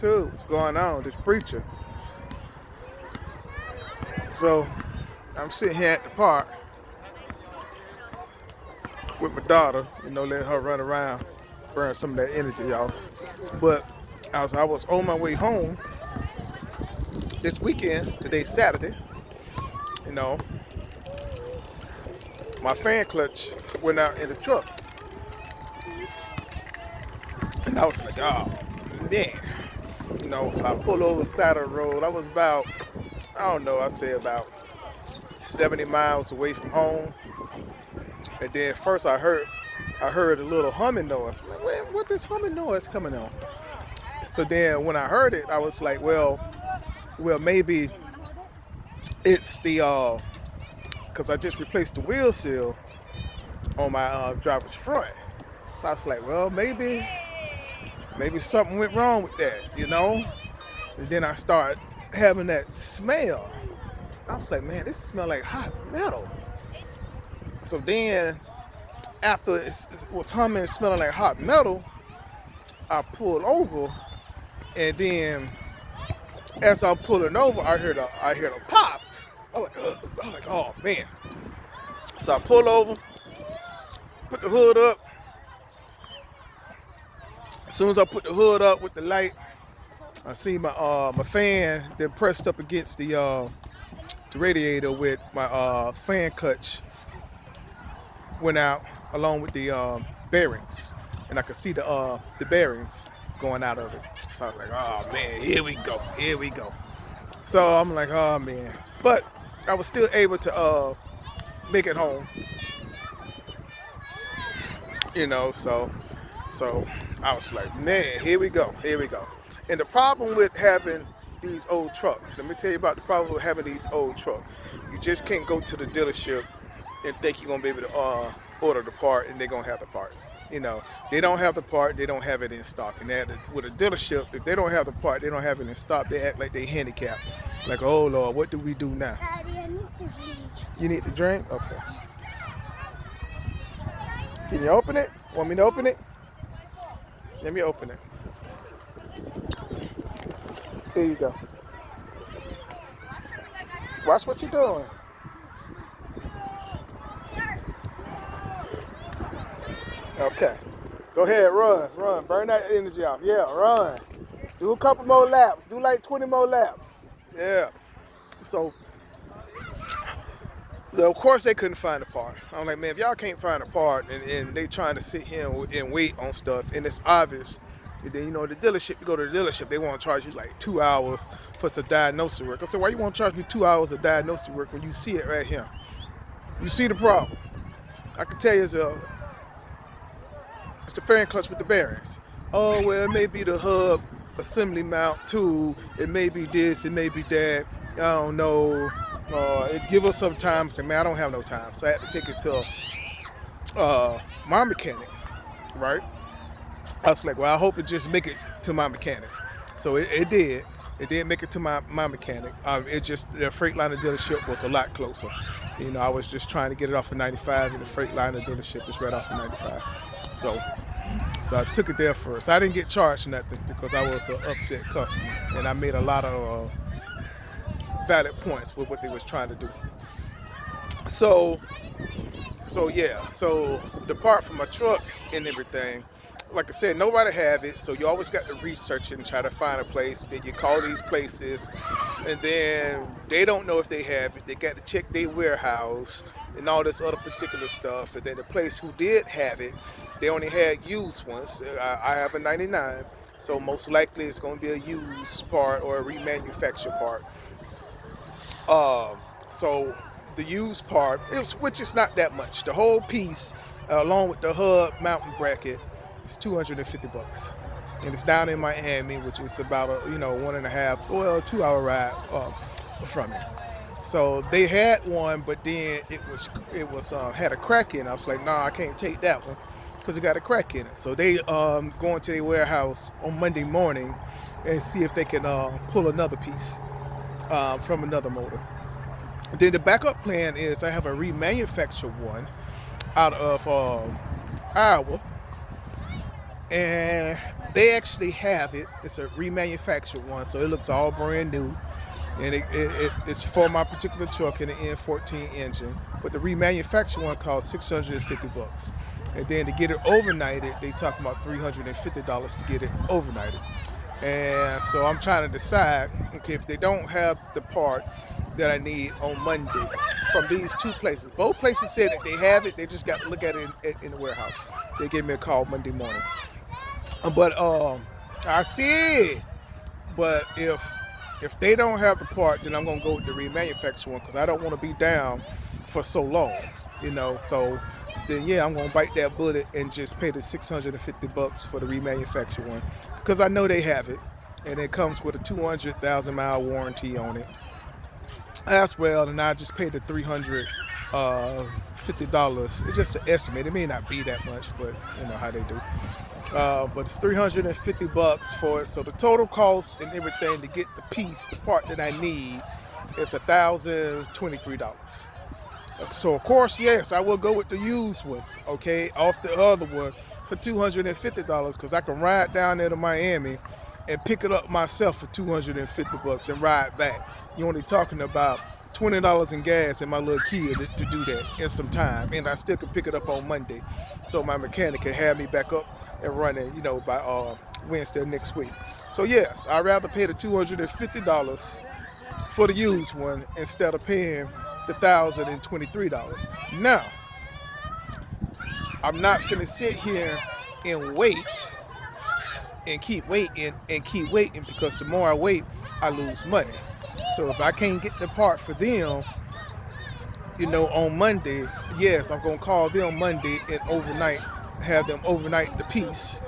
too. What's going on? This preacher. So I'm sitting here at the park with my daughter, letting her run around, burn some of that energy off. But I was on my way home this weekend. Today's Saturday. You know, my fan clutch went out in the truck, and I was like, oh man. So I pulled over the side of the road. I was about, I don't know, I'd say about 70 miles away from home. And then first I heard a little humming noise. I'm like, wait, what this humming noise coming on? So then when I heard it, I was like, well, maybe it's because I just replaced the wheel seal on my driver's front. So I was like, well, maybe something went wrong with that. And then I started having that smell. I was like, man, this smells like hot metal. So then after it was humming and smelling like hot metal, I pulled over, and then as I'm pulling over, I heard a pop. I'm like, oh man. So I pull over, put the hood up. As soon as I put the hood up with the light, I see my fan then pressed up against the radiator with my fan clutch went out along with the bearings, and I could see the bearings going out of it. So I was like, oh man, here we go. So I'm like, oh man, but I was still able to make it home. So I was like, man, here we go. And the problem with having these old trucks, let me tell you about the problem with having these old trucks. You just can't go to the dealership and think you're gonna be able to order the part and they're gonna have the part. They don't have the part, they don't have it in stock. And with a dealership, if they don't have the part, they don't have it in stock, they act like they handicapped. Like, oh Lord, what do we do now? Daddy, I need to drink. You need to drink? Okay. Can you open it? Want me to open it? Let me open it. Here you go. Watch what you're doing. Okay. Go ahead, run. Burn that energy off. Yeah, run. Do a couple more laps. Do like 20 more laps. Yeah. So, of course they couldn't find a part. I'm like, man, if y'all can't find a part and they trying to sit here and wait on stuff, and it's obvious, and then, the dealership, you go to the dealership, they want to charge you like 2 hours for some diagnostic work. I said, why you want to charge me 2 hours of diagnostic work when you see it right here? You see the problem. I can tell you it's the fan clutch with the bearings. Oh, well, it may be the hub assembly mount too. It may be this, it may be that. I don't know. It give us some time. I said, man, I don't have no time. So I had to take it to my mechanic, right? I was like, well, I hope it just make it to my mechanic. So it did. It did make it to my mechanic. It just, the Freightliner dealership was a lot closer. I was just trying to get it off of 95, and the Freightliner dealership is right off of 95. So I took it there first. I didn't get charged nothing because I was an upset customer, and I made a lot of valid points with what they was trying to do. So yeah. So the part for my truck and everything, like I said, nobody have it, so you always got to research it and try to find a place. Then you call these places, and then they don't know if they have it. They got to check their warehouse and all this other particular stuff. And then the place who did have it, they only had used ones. I have a 99, so most likely it's going to be a used part or a remanufactured part. So the used part, which is not that much. The whole piece, along with the hub mounting bracket, is $250, and it's down in Miami, which is about a 1.5, 2 hour ride from it. So they had one, but then it was had a crack in it. I was like, nah, I can't take that one because it got a crack in it. So they go into their warehouse on Monday morning and see if they can pull another piece from another motor. Then the backup plan is I have a remanufactured one out of Iowa, and They actually have it. It's a remanufactured one, so it looks all brand new. And it's for my particular truck in the N14 engine. But the remanufactured one costs $650. And then to get it overnighted, they talk about $350 to get it overnighted. And so I'm trying to decide, okay, if they don't have the part that I need on Monday from these two places. Both places said that they have it, they just got to look at it in the warehouse. They gave me a call Monday morning. But I see it. But if they don't have the part, then I'm gonna go with the remanufactured one because I don't want to be down for so long, So then yeah, I'm gonna bite that bullet and just pay the $650 for the remanufactured one because I know they have it, and it comes with a 200,000 mile warranty on it as well. And I just paid the $350. It's just an estimate. It may not be that much, but you know how they do. But it's $350 for it. So the total cost and everything to get the piece, the part that I need, is $1,023. So of course, yes, I will go with the used one, okay, off the other one for $250 because I can ride down there to Miami and pick it up myself for $250 and ride back. You're only talking about $20 in gas in my little Kia to do that in some time, and I still can pick it up on Monday, so my mechanic can have me back up and running, by Wednesday next week. So yes, I'd rather pay the $250 for the used one instead of paying the $1,023. Now, I'm not finna sit here and wait and keep waiting because the more I wait, I lose money. So if I can't get the part for them, on Monday, yes, I'm gonna call them Monday and have them overnight the piece,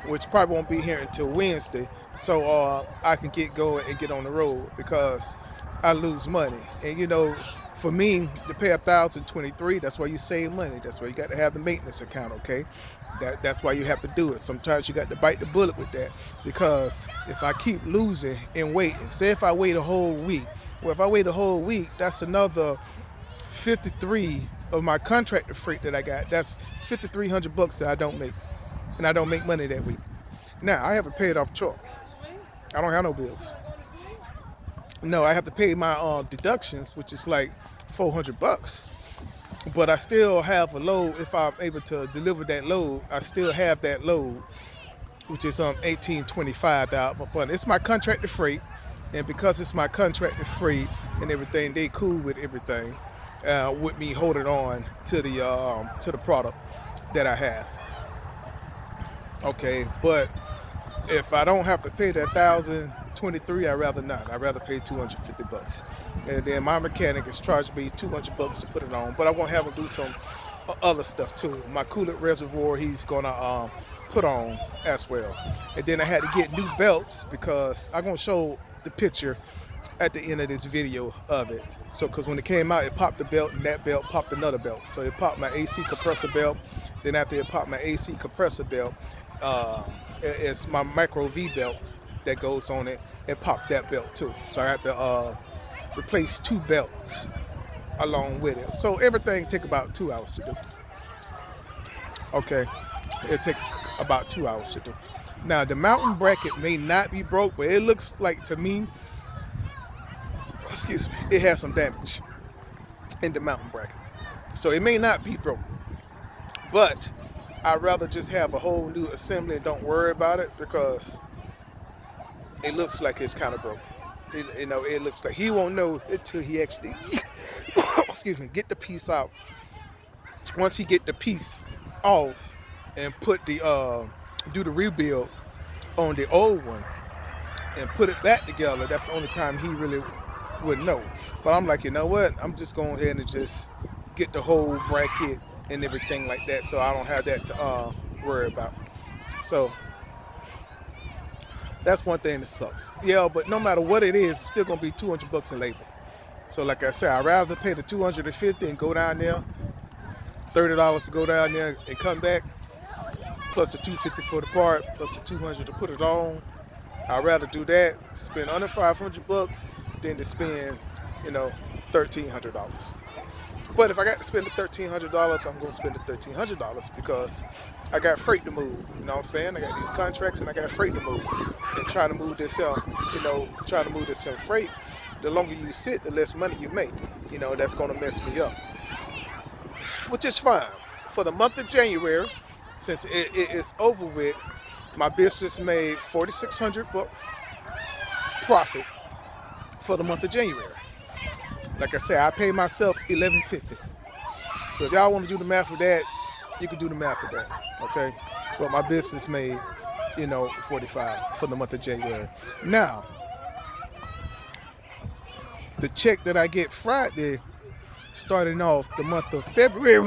which probably won't be here until Wednesday, so I can get going and get on the road because I lose money. And for me to pay $1,023, that's why you save money. That's why you got to have the maintenance account, okay? That's why you have to do it. Sometimes you got to bite the bullet with that, because if I keep losing and waiting, say if I wait a whole week, that's another 53 of my contractor freight that I got. That's $5,300 that I don't make, and I don't make money that week. Now I haven't paid off truck. I don't have no bills. No, I have to pay my deductions, which is like $400. But I still have a load. If I'm able to deliver that load, I still have that load, which is $1,825. But it's my contracted freight, and because it's my contracted freight and everything, they cool with everything, with me holding on to the product that I have. Okay, but if I don't have to pay that $1,023, I'd rather not. I'd rather pay $250. And then my mechanic is charging me $200 to put it on. But I won't have him do some other stuff too. My coolant reservoir, he's gonna put on as well. And then I had to get new belts because I'm gonna show the picture at the end of this video of it. So, because when it came out, it popped the belt, and that belt popped another belt. So it popped my AC compressor belt. Then after it popped my AC compressor belt, it's my micro V belt that goes on it, and popped that belt too. So I have to replace two belts along with it. So everything take about 2 hours to do. Okay, it take about 2 hours to do. Now the mountain bracket may not be broke, but it looks like to me, it has some damage in the mountain bracket. So it may not be broke, but I'd rather just have a whole new assembly and don't worry about it, because it looks like it's kind of broke. It looks like he won't know until he actually get the piece out. Once he get the piece off and put do the rebuild on the old one and put it back together, that's the only time he really would know. But I'm like, you know what? I'm just going ahead and just get the whole bracket and everything like that, so I don't have that to worry about. So that's one thing that sucks. Yeah, but no matter what it is, it's still gonna be $200 in labor. So like I said, I'd rather pay the $250 and go down there, $30 to go down there and come back, plus the $250 for the part, plus the $200 to put it on. I'd rather do that, spend under $500 than to spend, $1,300. But if I got to spend the $1,300, I'm gonna spend the $1,300 because I got freight to move. You know what I'm saying? I got these contracts and I got freight to move. And trying to move this trying to move this in freight, the longer you sit, the less money you make. That's gonna mess me up. Which is fine. For the month of January, since it is over with, my business made 4,600 bucks profit for the month of January. Like I said, I pay myself $1,150. So if y'all want to do the math with that, you can do the math with that, okay? But my business made, 45 for the month of January. Now, the check that I get Friday, starting off the month of February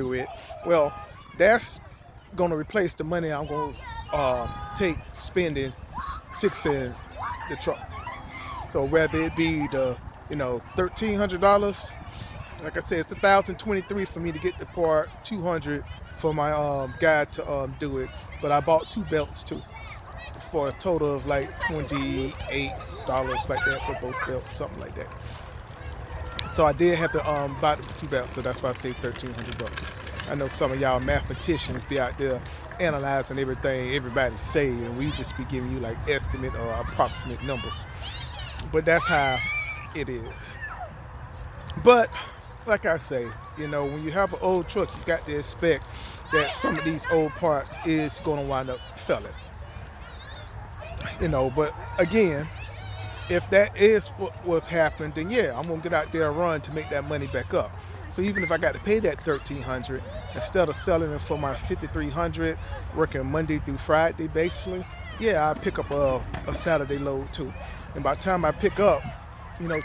with, well, that's going to replace the money I'm going to take spending fixing the truck. So whether it be the $1,300, like I said, it's $1,023 for me to get the part, $200 for my guy to do it. But I bought 2 belts too, for a total of like $28 like that for both belts, something like that. So I did have to buy the 2 belts, so that's why I say $1,300. I know some of y'all mathematicians be out there analyzing everything everybody say, and we just be giving you like estimate or approximate numbers. But that's how it is. But like I say, when you have an old truck, you got to expect that some of these old parts is going to wind up failing. But again, if that is what's happened, then yeah, I'm going to get out there and run to make that money back up. So even if I got to pay that $1,300, instead of selling it for my $5,300, working Monday through Friday basically, yeah, I pick up a Saturday load too. And by the time I pick up,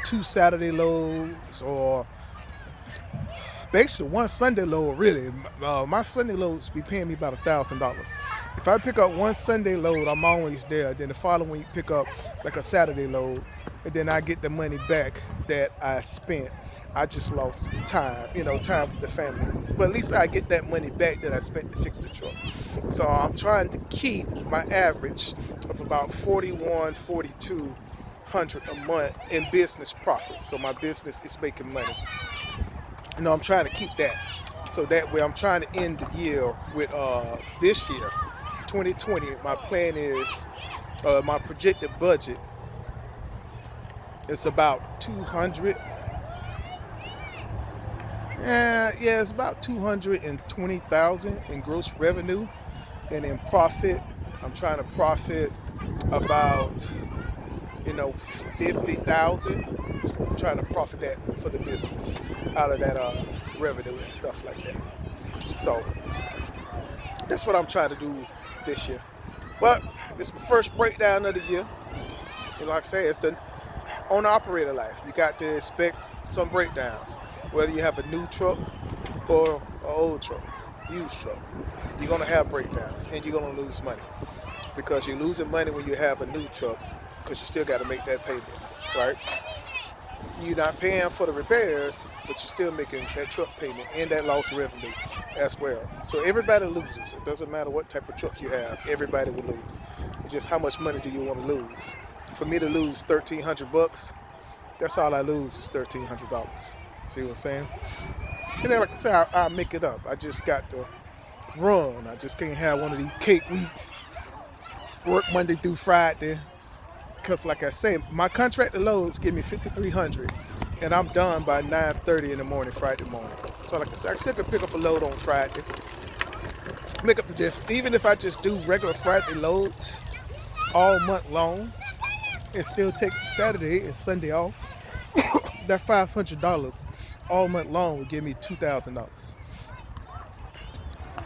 2 Saturday loads, or basically 1 Sunday load, really, my Sunday loads be paying me about $1,000. If I pick up 1 Sunday load, I'm always there. Then the following week, pick up like a Saturday load, and then I get the money back that I spent. I just lost time, time with the family. But at least I get that money back that I spent to fix the truck. So I'm trying to keep my average of about $4,100-$4,200 a month in business profit. So my business is making money. I'm trying to keep that. So that way I'm trying to end the year with this year, 2020. My plan is, my projected budget is about 200. It's about 220,000 in gross revenue, and in profit, I'm trying to profit about 50,000. I'm trying to profit that for the business out of that revenue and stuff like that. So that's what I'm trying to do this year. But it's my first breakdown of the year. Like I say, it's the owner-operator life. You got to expect some breakdowns. Whether you have a new truck or an old truck, used truck, you're going to have breakdowns and you're going to lose money. Because you're losing money when you have a new truck, because you still got to make that payment, right? You're not paying for the repairs, but you're still making that truck payment and that lost revenue as well. So everybody loses. It doesn't matter what type of truck you have, everybody will lose. Just how much money do you want to lose? For me to lose $1,300, that's all I lose is $1,300. See what I'm saying? And then, like I said, I'll make it up. I just got to run. I just can't have one of these cake weeks, work Monday through Friday. Because like I say, my contracted loads give me $5,300, and I'm done by 9:30 in the morning, Friday morning. So like I said, I still can pick up a load on Friday, make up the difference. Even if I just do regular Friday loads all month long, and still takes Saturday and Sunday off, that $500 all month long would give me $2,000.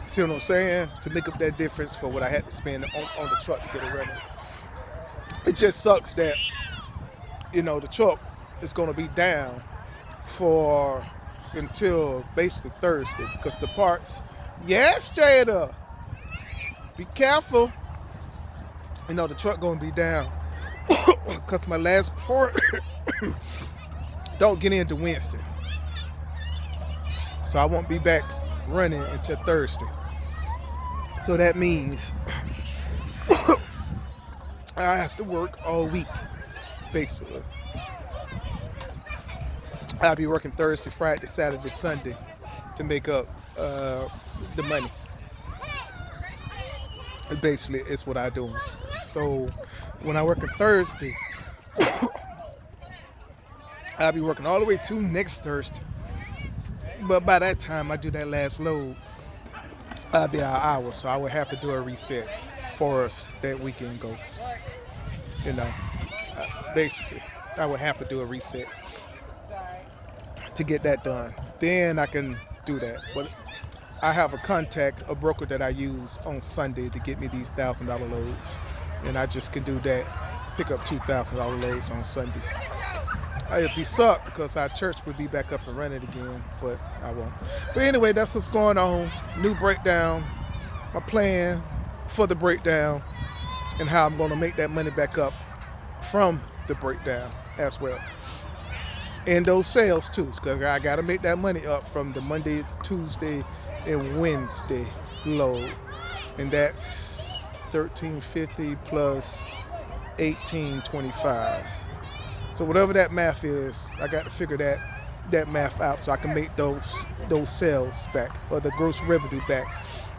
See what I'm saying? To make up that difference for what I had to spend on the truck to get a revenue. It just sucks that, the truck is going to be down for until basically Thursday, because the parts, Jada, be careful. The truck going to be down because my last part don't get into Wednesday. So I won't be back running until Thursday. So that means I have to work all week, basically. I'll be working Thursday, Friday, Saturday, Sunday to make up the money. Basically, it's what I do. So when I work on Thursday, I'll be working all the way to next Thursday. But by that time, I do that last load, I'll be an hour. So I would have to do a reset for us that weekend goes. You know, basically, I would have to do a reset to get that done. Then I can do that. But I have a broker that I use on Sunday to get me these $1,000 loads. And I just can do that, pick up $2,000 loads on Sundays. It'd be sucked because our church would be back up and running again, but I won't. But anyway, that's what's going on. New breakdown, my plan for the breakdown, and how I'm going to make that money back up from the breakdown as well. And those sales too, because I got to make that money up from the Monday, Tuesday, and Wednesday load. And that's $1,350 plus $1,825. So whatever that math is, I got to figure that math out so I can make those sales back, or the gross revenue back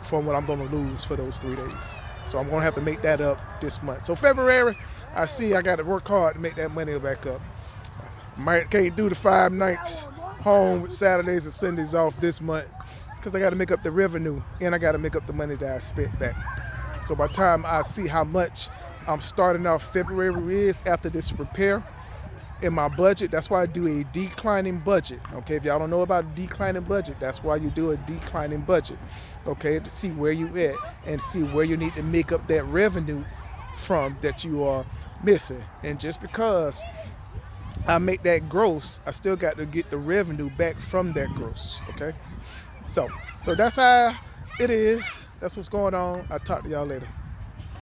from what I'm going to lose for those 3 days. So I'm going to have to make that up this month. So February, I got to work hard to make that money back up. Can't do the 5 nights home with Saturdays and Sundays off this month because I got to make up the revenue and I got to make up the money that I spent back. So by the time I see how much I'm starting off February is after this repair in my budget, that's why I do a declining budget. Okay, if y'all don't know about a declining budget, that's why you do a declining budget. Okay, to see where you at and see where you need to make up that revenue from that you are missing. And just because I make that gross, I still got to get the revenue back from that gross. Okay, so that's how it is. That's what's going on. I'll talk to y'all later.